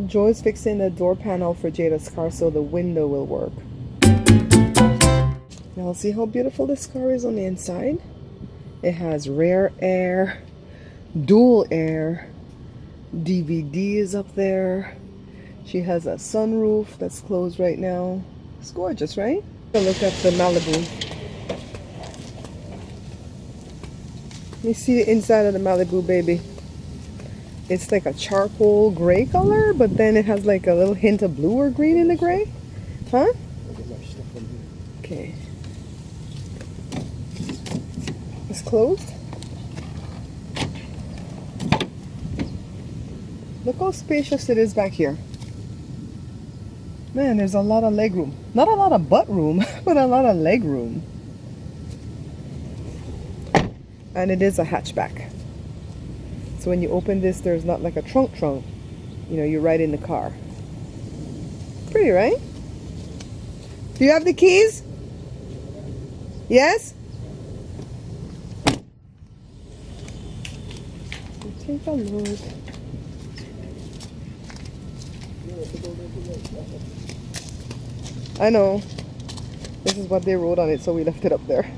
Joe is fixing the door panel for Jada's car so the window will work. Now see how beautiful this car is on the inside? It has rear air, dual air, DVD is up there. She has a sunroof that's closed right now. It's gorgeous, right? Look at the Malibu. Let me see the inside of the Malibu, baby. It's like a charcoal gray color, but then it has like a little hint of blue or green in the gray. Huh? Okay. It's closed. Look how spacious it is back here. Man, there's a lot of leg room. Not a lot of butt room, but a lot of leg room. And it is a hatchback. So when you open this, there's not like a trunk. You know, you're right in the car. Pretty, right? Do you have the keys? Yes? Take a look. I know. This is what they wrote on it, so we left it up there.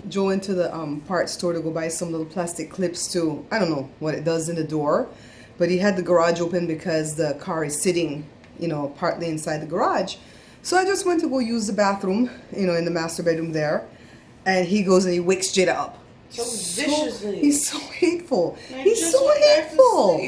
Joe went to the parts store to go buy some little plastic clips to, I don't know what it does in the door, but he had the garage open because the car is sitting, you know, partly inside the garage. So I just went to go use the bathroom, you know, in the master bedroom there, and he goes and he wakes Jada up. So viciously. He's so hateful. He's so hateful.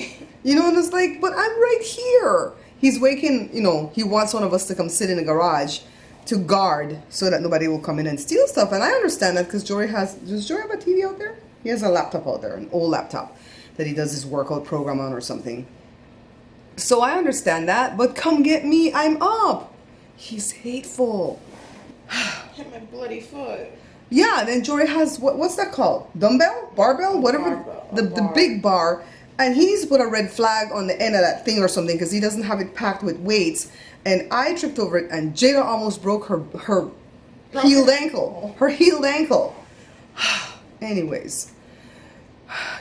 You know, and it's like, but I'm right here. He's waking, you know, he wants one of us to come sit in the garage to guard so that nobody will come in and steal stuff. And I understand that because Jory does Jory have a TV out there? He has a laptop out there, an old laptop that he does his workout program on or something. So I understand that, but come get me, I'm up. He's hateful. Hit my bloody foot. Yeah, then Jory has, what's that called? Dumbbell? Barbell? Whatever. Barbell, the big bar. And he needs to put a red flag on the end of that thing or something because he doesn't have it packed with weights. And I tripped over it and Jada almost broke her heeled ankle. Her heeled ankle. Anyways.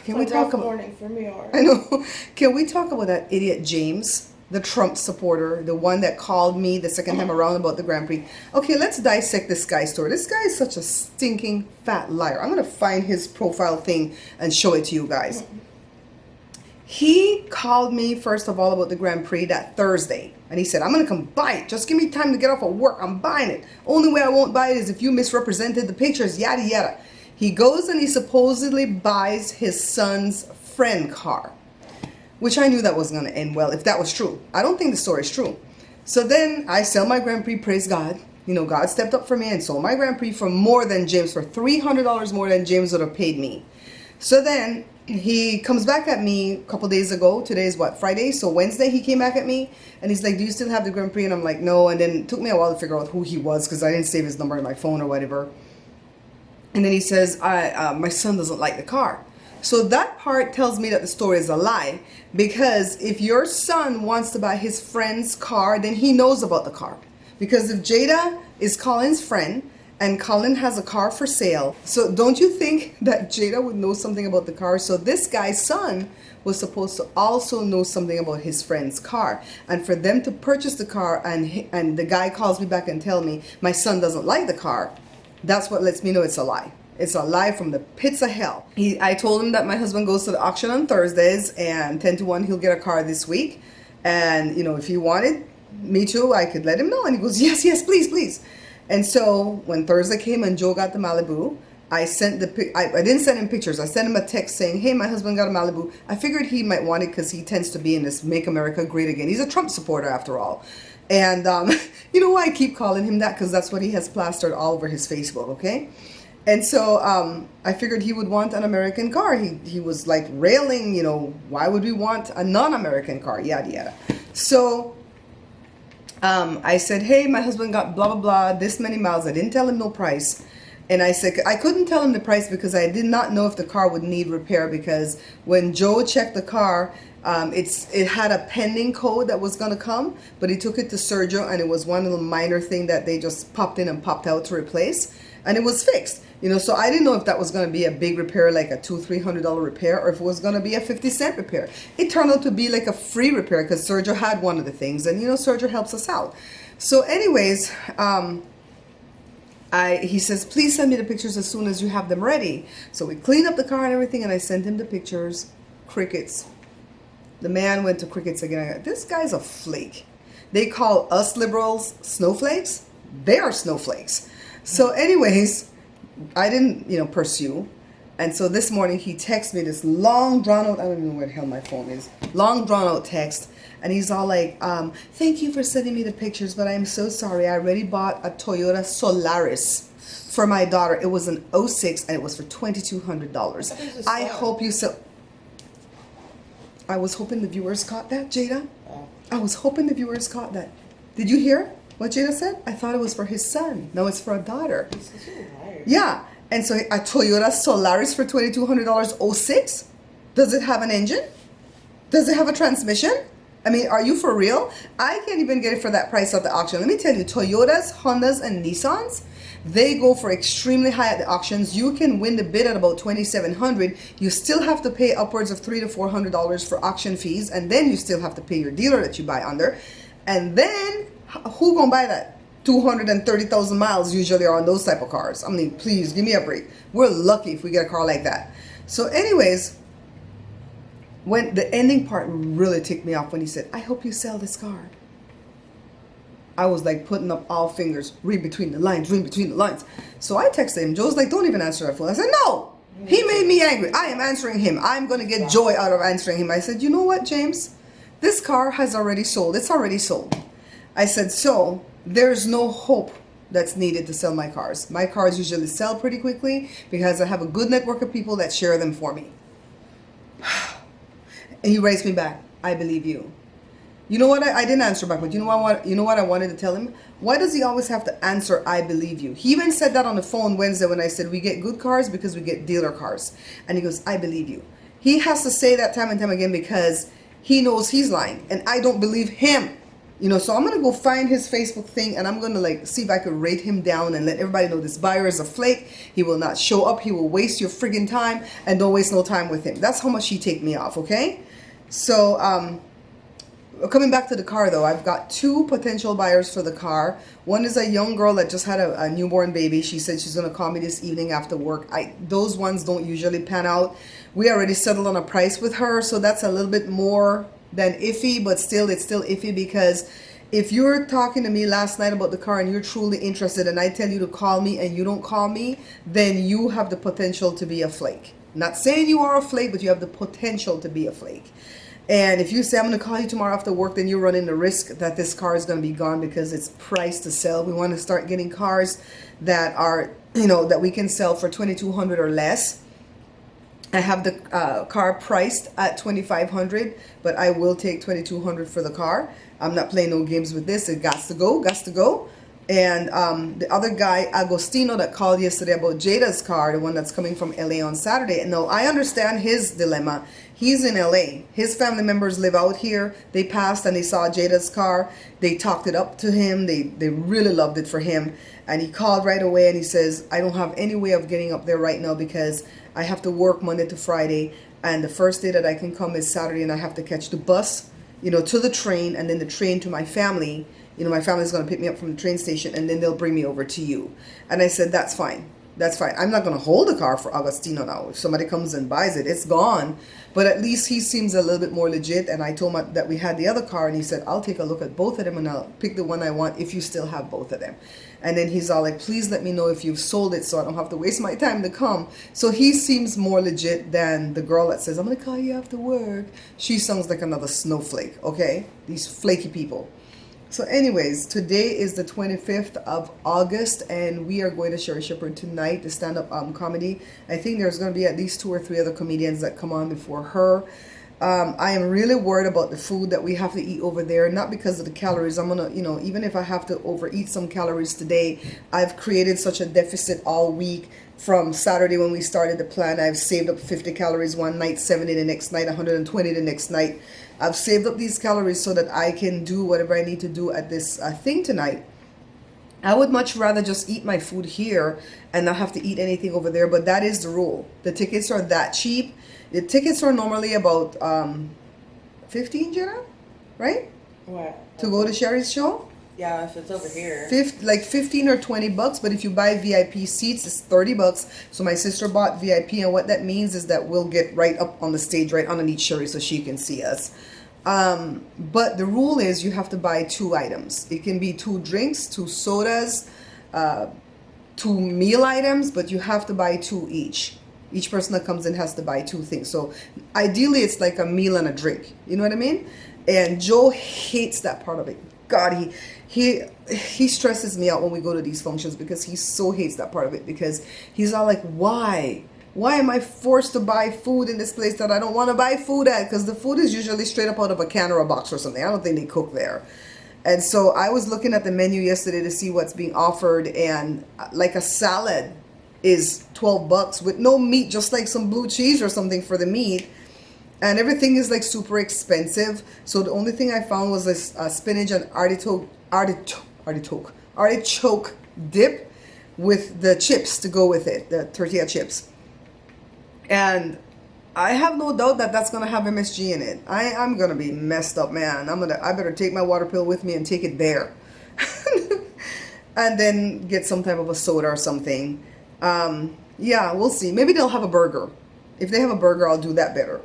Can we talk about... morning for me, or... I know. Can we talk about that idiot James? The Trump supporter. The one that called me the second time around about the Grand Prix. Okay, let's dissect this guy's story. This guy is such a stinking fat liar. I'm going to find his profile thing and show it to you guys. He called me, first of all, about the Grand Prix that Thursday. And he said, I'm going to come buy it. Just give me time to get off of work. I'm buying it. Only way I won't buy it is if you misrepresented the pictures, yada, yada. He goes and he supposedly buys his son's friend car. Which I knew that wasn't going to end well if that was true. I don't think the story is true. So then I sell my Grand Prix, praise God. You know, God stepped up for me and sold my Grand Prix for more than James, for $300 more than James would have paid me. So then he comes back at me a couple days ago. Today is what, Friday? So Wednesday he came back at me and he's like, do you still have the Grand Prix? And I'm like, no. And then it took me a while to figure out who he was because I didn't save his number in my phone or whatever. And then he says, my son doesn't like the car. So that part tells me that the story is a lie, because if your son wants to buy his friend's car, then he knows about the car. Because if Jada is Colin's friend and Colin has a car for sale, so don't you think that Jada would know something about the car? So this guy's son was supposed to also know something about his friend's car. And for them to purchase the car and the guy calls me back and tell me my son doesn't like the car, that's what lets me know it's a lie. It's a lie from the pits of hell. I told him that my husband goes to the auction on Thursdays and 10 to 1 he'll get a car this week. And, you know, if he wanted me to, I could let him know. And he goes, yes, yes, please, please. And so when Thursday came and Joe got the Malibu, I didn't send him pictures. I sent him a text saying, hey, my husband got a Malibu. I figured he might want it because he tends to be in this Make America Great Again. He's a Trump supporter after all. And you know why I keep calling him that? Because that's what he has plastered all over his Facebook, okay? And so I figured he would want an American car. He was like railing, you know, why would we want a non-American car? Yada, yada. So I said, hey, my husband got blah, blah, blah, this many miles. I didn't tell him no price. And I said, I couldn't tell him the price because I did not know if the car would need repair, because when Joe checked the car, it had a pending code that was going to come, but he took it to Sergio and it was one little minor thing that they just popped in and popped out to replace. and it was fixed. So I didn't know if that was going to be a big repair, like a $200-300 repair, or if it was going to be a 50-cent repair. It turned out to be like a free repair because Sergio had one of the things, and Sergio helps us out. So anyways, he says, please send me the pictures as soon as you have them ready. So we cleaned up the car and everything, and I sent him the pictures. Crickets. The man went to crickets again. This guy's a flake. They call us liberals snowflakes. They are snowflakes. So anyways, I didn't, pursue. And so this morning he texted me this long drawn out, I don't even know where the hell my phone is, long drawn out text. And he's all like, thank you for sending me the pictures, but I'm so sorry. I already bought a Toyota Solaris for my daughter. It was an '06 and it was for $2,200. I hope you so. I was hoping the viewers caught that, Jada. Oh. I was hoping the viewers caught that. Did you hear what Jada said? I thought it was for his son. No, it's for a daughter. Yeah. And so a Toyota Solaris for $2,200, '06? Does it have an engine? Does it have a transmission? I mean, are you for real? I can't even get it for that price at the auction. Let me tell you, Toyotas, Hondas, and Nissans, they go for extremely high at the auctions. You can win the bid at about $2,700. You still have to pay upwards of $300 to $400 for auction fees, and then you still have to pay your dealer that you buy under. And then, who gonna buy that? 230,000 miles usually are on those type of cars. I mean, please, give me a break. We're lucky if we get a car like that. So anyways, when the ending part really ticked me off when he said, I hope you sell this car. I was like putting up all fingers, read between the lines, read between the lines. So I texted him. Joe's like, don't even answer that phone. I said, no, he made me angry. I am answering him. I'm going to get joy out of answering him. I said, you know what, James? This car has already sold. It's already sold. I said, so there's no hope that's needed to sell my cars. My cars usually sell pretty quickly because I have a good network of people that share them for me. And he raised me back. I believe you. You know what? I didn't answer back, but you know what I wanted to tell him? Why does he always have to answer, I believe you? He even said that on the phone Wednesday when I said, we get good cars because we get dealer cars. And he goes, I believe you. He has to say that time and time again because he knows he's lying. And I don't believe him. So I'm going to go find his Facebook thing and I'm going to see if I could rate him down and let everybody know this buyer is a flake. He will not show up. He will waste your friggin' time and don't waste no time with him. That's how much he take me off, okay? So, coming back to the car though, I've got two potential buyers for the car. One is a young girl that just had a newborn baby. She said she's going to call me this evening after work. Those ones don't usually pan out. We already settled on a price with her, so that's a little bit more than iffy, but still, it's still iffy because if you're talking to me last night about the car and you're truly interested and I tell you to call me and you don't call me, then you have the potential to be a flake. Not saying you are a flake, but you have the potential to be a flake. And if you say, I'm going to call you tomorrow after work, then you're running the risk that this car is going to be gone because it's priced to sell. We want to start getting cars that are, that we can sell for $2,200 or less. I have the car priced at $2,500, but I will take $2,200 for the car. I'm not playing no games with this. It got to go. And the other guy, Agostino, that called yesterday about Jada's car, the one that's coming from LA on Saturday. And no, I understand his dilemma. He's in LA. His family members live out here. They passed and they saw Jada's car. They talked it up to him. They really loved it for him. And he called right away and he says, I don't have any way of getting up there right now because I have to work Monday to Friday. And the first day that I can come is Saturday and I have to catch the bus, to the train and then the train to my family. My family's going to pick me up from the train station and then they'll bring me over to you. And I said, that's fine. That's fine. I'm not going to hold the car for Agostino now. If somebody comes and buys it, it's gone. But at least he seems a little bit more legit. And I told him that we had the other car and he said, I'll take a look at both of them and I'll pick the one I want if you still have both of them. And then he's all like, please let me know if you've sold it so I don't have to waste my time to come. So he seems more legit than the girl that says, I'm going to call you after work. She sounds like another snowflake, okay? These flaky people. So anyways, today is the 25th of August and we are going to Sherri Shepherd tonight, the stand-up comedy. I think there's going to be at least 2 or 3 other comedians that come on before her. I am really worried about the food that we have to eat over there, not because of the calories. I'm going to, even if I have to overeat some calories today, I've created such a deficit all week. From Saturday when we started the plan, I've saved up 50 calories one night, 70 the next night, 120 the next night. I've saved up these calories so that I can do whatever I need to do at this thing tonight. I would much rather just eat my food here and not have to eat anything over there, but that is the rule. The tickets are that cheap. The tickets are normally about 15 Jenna, right? What? To go to Sherri's show? Yeah, if it's over here. Like 15 or 20 bucks, but if you buy VIP seats, it's 30 bucks. So my sister bought VIP, and what that means is that we'll get right up on the stage, right underneath Sherri, so she can see us. But the rule is you have to buy 2 items. It can be 2 drinks, 2 sodas, 2 meal items, but you have to buy 2 each. Each person that comes in has to buy 2 things. So ideally it's like a meal and a drink. You know what I mean? And Joe hates that part of it. God, he stresses me out when we go to these functions because he so hates that part of it, because he's all like, why? Why am I forced to buy food in this place that I don't want to buy food at? Because the food is usually straight up out of a can or a box or something. I don't think they cook there. And so I was looking at the menu yesterday to see what's being offered, and like a salad is 12 bucks with no meat, just like some blue cheese or something for the meat. And everything is like super expensive. So the only thing I found was this spinach and artichoke dip with the chips to go with it, the tortilla chips. And I have no doubt that that's gonna have MSG in it. I'm gonna be messed up, man. I better take my water pill with me and take it there, and then get some type of a soda or something. Yeah, we'll see. Maybe they'll have a burger. If they have a burger, I'll do that better.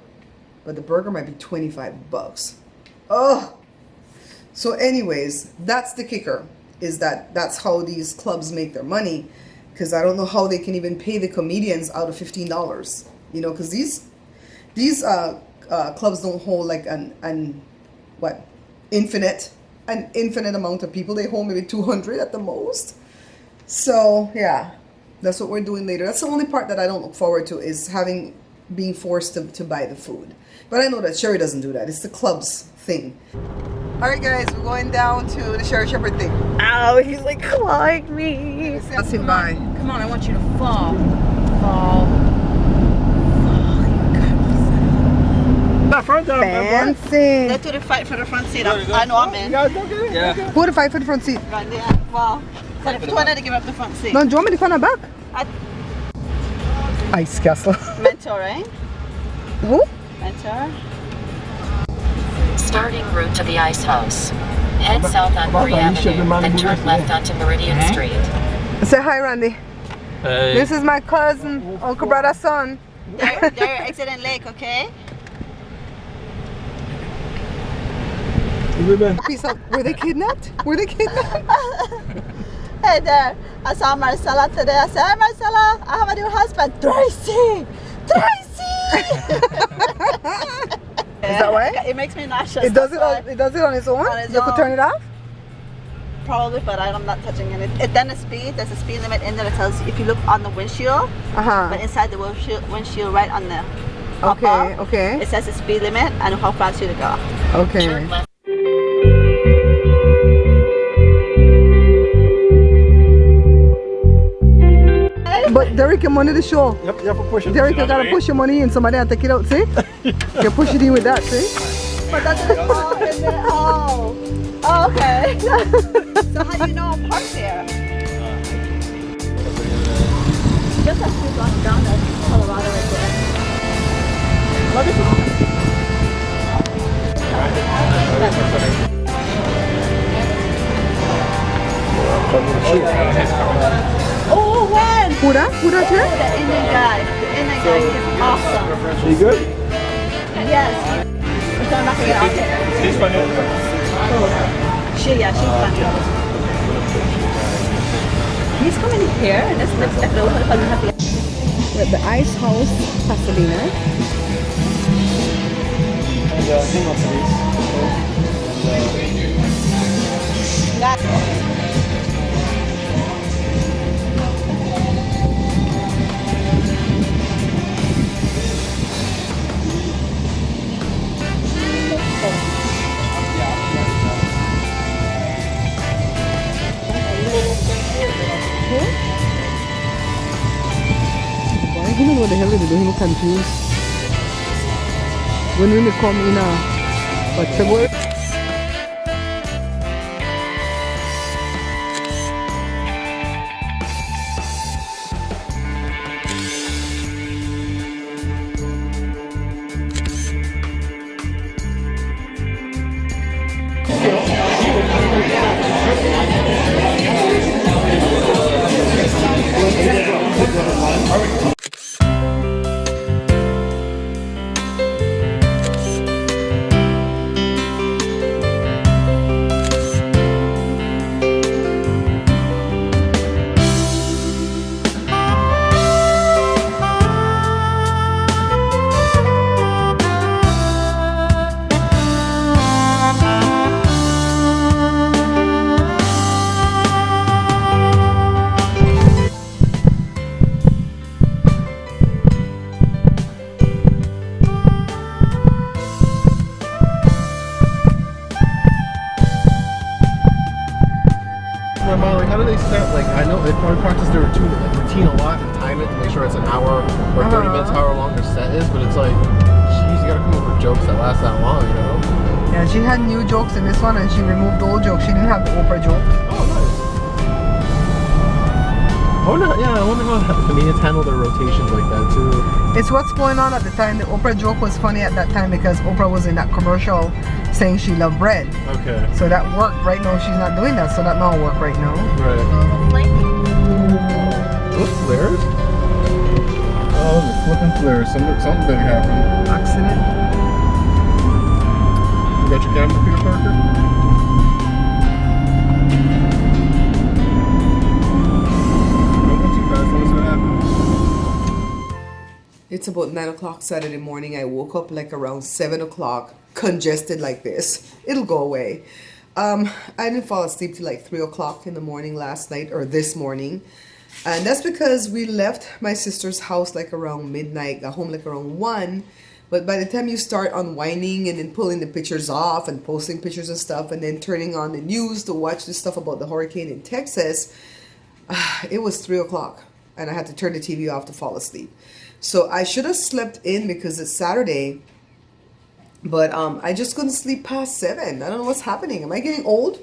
But the burger might be 25 bucks. Oh. So anyways, that's the kicker, is that's how these clubs make their money, because I don't know how they can even pay the comedians out of $15. You know, because these clubs don't hold like an infinite amount of people. They hold maybe 200 at the most. So yeah, that's what we're doing later. That's the only part that I don't look forward to, is being forced to buy the food. But I know that Sherri doesn't do that. It's the club's thing. All right, guys, we're going down to the Sherri Shepherd thing. Ow, he's like clawing me. Let's him by. Come on, I want you to fall. Fall. Fancy. Let's do the fight for the front seat. I know I'm in. Yeah. Who would fight for the front seat? Randy, well, so wanted to give up the front seat. No, do you want me to come on back? Ice Castle. Mentor, right? Who? Mentor. Starting route to the ice house. Head south on Marie Avenue, then turn left onto Meridian Street. Say hi, Randy. Hey. This is my cousin, Uncle Brother's son. They're exiting Lake, okay? Peace out. Were they kidnapped? Were they kidnapped? Hey there, I saw Marcella today. I said, hey Marcella, I have a new husband. Tracy! Is that why? It makes me nauseous. It does it on its own? On its You could own. turn it off? Probably, but I'm not touching it. Then the speed, there's a speed limit in there that tells you if you look on the windshield, but inside the windshield right on the Okay, okay. it says the speed limit and how fast you to go. Okay. Turn left. But Derek, your money to show. Yep, you have to push it. Derek, you gotta push your money in. Somebody has to take it out, see? You push it in with that, see? But that's the oh, is it? Oh, okay. So how do you know I'm parked there? Just a few blocks down, that's Colorado right there. What is it? Oh, when? Who that? Who that here? The Indian guy. The Indian guy is awesome. You good? Yes. So I'm not gonna get out there. She's funny. She's funny. He's coming here, and this looks like we're We're at the Ice House, Pasedena. And hang on to these. Why? He knows what the hell they do. He was confused. When we come in what's the word? do they set, like, I know they probably practice their routine a lot and time it to make sure it's an hour or 30 minutes, however long their set is, but it's like, jeez, you gotta come up with jokes that last that long, you know? Yeah, she had new jokes in this one and she removed the old jokes. She didn't have the Oprah jokes. Oh, nice. I wonder how comedians handle their rotations like that, too. It's what's going on at the time. The Oprah joke was funny at that time because Oprah was in that commercial saying she loved bread. Okay. So that worked. Right now she's not doing that, so that don't work right now. Right. Those flares? Oh, the flipping flares. Something big happened. Accident. You got your camera, Peter Parker? It's about 9 o'clock Saturday morning. I woke up like around 7 o'clock, congested like this. It'll go away. I didn't fall asleep till like 3 o'clock in the morning last night, or this morning. And that's because we left my sister's house like around midnight, got home like around 1. But by the time you start unwinding and then pulling the pictures off and posting pictures and stuff and then turning on the news to watch the stuff about the hurricane in Texas, it was 3 o'clock and I had to turn the TV off to fall asleep. So I should have slept in because it's Saturday, but I just couldn't sleep past 7. I don't know what's happening. Am I getting old?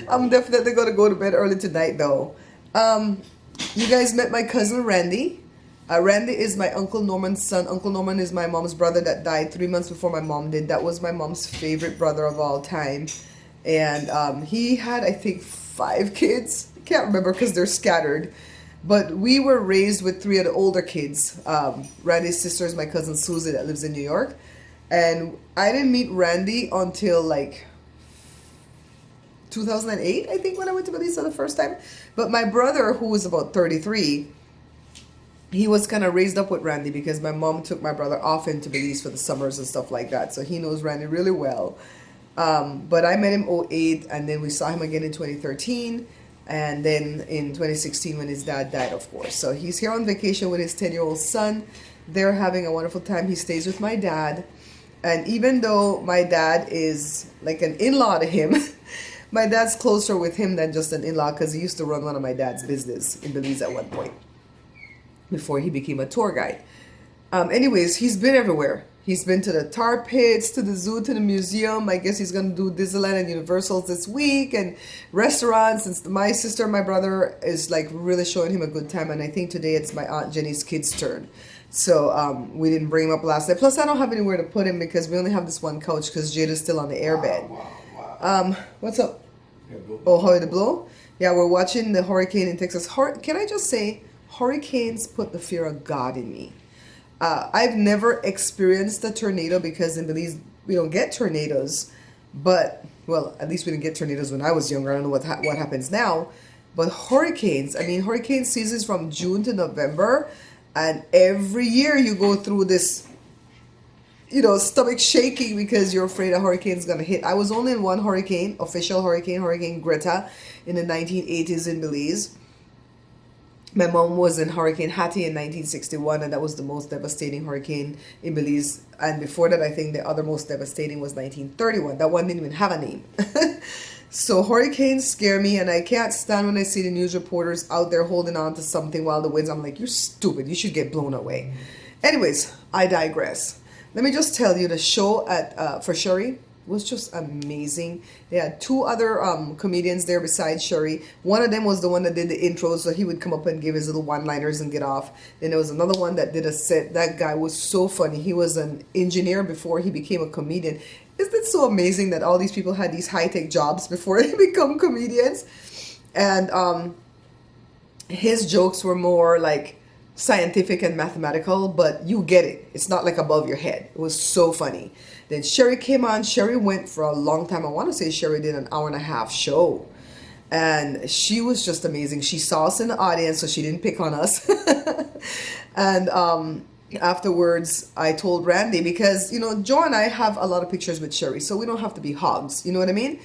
I'm definitely going to go to bed early tonight though. You guys met my cousin Randy. Randy is my Uncle Norman's son. Uncle Norman is my mom's brother that died 3 months before my mom did. That was my mom's favorite brother of all time. And he had, I think, 5 kids. I can't remember because they're scattered. But we were raised with 3 of the older kids. Randy's sister is my cousin Susie that lives in New York. And I didn't meet Randy until like 2008, I think, when I went to Belize for the first time. But my brother, who was about 33, he was kind of raised up with Randy because my mom took my brother off into Belize for the summers and stuff like that. So he knows Randy really well. But I met him 2008 and then we saw him again in 2013. And then in 2016 when his dad died, of course. So he's here on vacation with his 10-year-old son. They're having a wonderful time. He stays with my dad. And even though my dad is like an in-law to him, my dad's closer with him than just an in-law because he used to run one of my dad's business in Belize at one point before he became a tour guide. Anyways, he's been everywhere. He's been to the tar pits, to the zoo, to the museum. I guess he's going to do Disneyland and Universals this week and restaurants. And my sister and my brother is like really showing him a good time. And I think today it's my Aunt Jenny's kids' turn. So we didn't bring him up last night. Plus, I don't have anywhere to put him because we only have this one couch because Jada's still on the airbed. What's up? Oh, how the blow? Yeah, we're watching the hurricane in Texas. Can I just say, hurricanes put the fear of God in me. I've never experienced a tornado because in Belize we don't get tornadoes, but well, at least we didn't get tornadoes when I was younger. I don't know what happens now, but hurricanes. I mean, hurricane seasons from June to November, and every year you go through this, stomach shaking because you're afraid a hurricane's gonna hit. I was only in one hurricane, official hurricane, Hurricane Greta, in the 1980s in Belize. My mom was in Hurricane Hattie in 1961, and that was the most devastating hurricane in Belize. And before that, I think the other most devastating was 1931. That one didn't even have a name. So hurricanes scare me, and I can't stand when I see the news reporters out there holding on to something while the winds. I'm like, you're stupid. You should get blown away. Anyways, I digress. Let me just tell you, the show for Sherri was just amazing. They had 2 other comedians there besides Sherri. One of them was the one that did the intro, so he would come up and give his little one-liners and get off. Then there was another one that did a set. That guy was so funny. He was an engineer before he became a comedian. Isn't it so amazing that all these people had these high-tech jobs before they become comedians? And his jokes were more like scientific and mathematical, but you get it. It's not like above your head. It was so funny. Then Sherri came on. Sherri went for a long time. I want to say Sherri did an 1.5-hour show. And she was just amazing. She saw us in the audience, so she didn't pick on us. And afterwards, I told Randy, because, Joe and I have a lot of pictures with Sherri, so we don't have to be hogs. You know what I mean?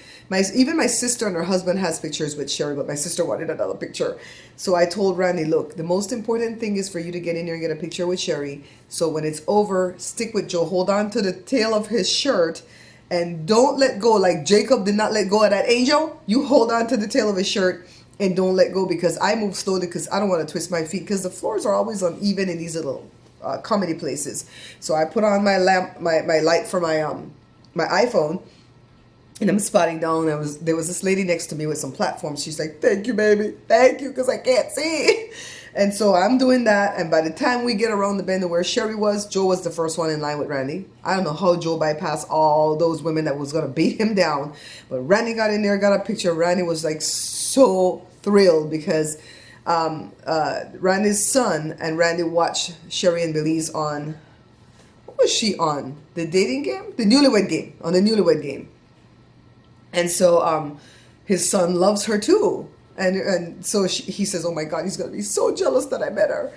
Even my sister and her husband has pictures with Sherri, but my sister wanted another picture. So I told Randy, look, the most important thing is for you to get in here and get a picture with Sherri. So when it's over, stick with Joe. Hold on to the tail of his shirt and don't let go. Like Jacob did not let go of that angel. You hold on to the tail of his shirt and don't let go, because I move slowly because I don't want to twist my feet, because the floors are always uneven in these little comedy places. So I put on my lamp, my light for my iPhone, and I'm spotting down. There was this lady next to me with some platforms. She's like, "Thank you, baby, thank you," because I can't see. And so I'm doing that, and by the time we get around the bend to where Sherri was, Joe was the first one in line with Randy. I don't know how Joe bypassed all those women that was going to beat him down, but Randy got in there, got a picture. Randy was like so thrilled because Randy's son and Randy watched Sherri and Belize on, what was she on? The dating game? The newlywed game, on the newlywed game. And so his son loves her too. And so he says, "Oh my God, he's going to be so jealous that I met her."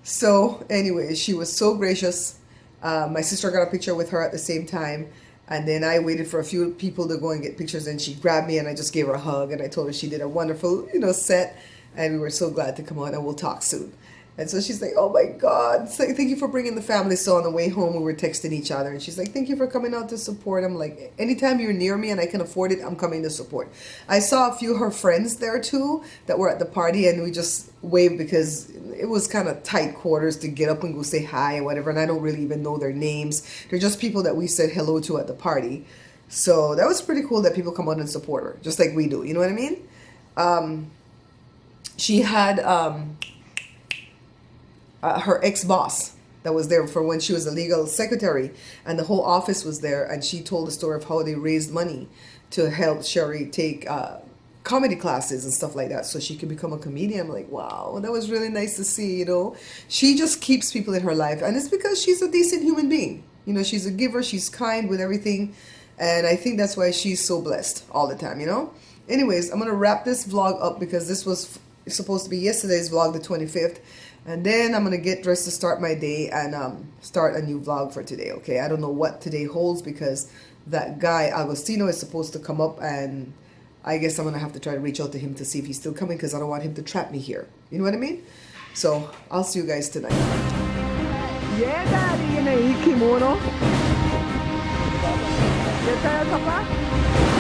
So anyway, she was so gracious. My sister got a picture with her at the same time. And then I waited for a few people to go and get pictures. And she grabbed me and I just gave her a hug. And I told her she did a wonderful, set. And we were so glad to come out, and we'll talk soon. And so she's like, "Oh my God, thank you for bringing the family." So on the way home, we were texting each other, and she's like, "Thank you for coming out to support." I'm like, anytime you're near me and I can afford it, I'm coming to support. I saw a few of her friends there too that were at the party, and we just waved because it was kind of tight quarters to get up and go say hi and whatever. And I don't really even know their names. They're just people that we said hello to at the party. So that was pretty cool that people come out and support her, just like we do. You know what I mean? She had her ex-boss that was there for when she was a legal secretary, and the whole office was there, and she told the story of how they raised money to help Sherri take comedy classes and stuff like that so she could become a comedian. I'm like, wow, that was really nice to see. She just keeps people in her life, and it's because she's a decent human being. She's a giver, she's kind with everything, and I think that's why she's so blessed all the time. Anyways, I'm gonna wrap this vlog up because this was supposed to be yesterday's vlog, the 25th. And then I'm going to get dressed to start my day and start a new vlog for today, okay? I don't know what today holds because that guy, Agostino, is supposed to come up, and I guess I'm going to have to try to reach out to him to see if he's still coming because I don't want him to trap me here. You know what I mean? So, I'll see you guys tonight. Yeah, Daddy, kimono. ¿Qué tal, papá?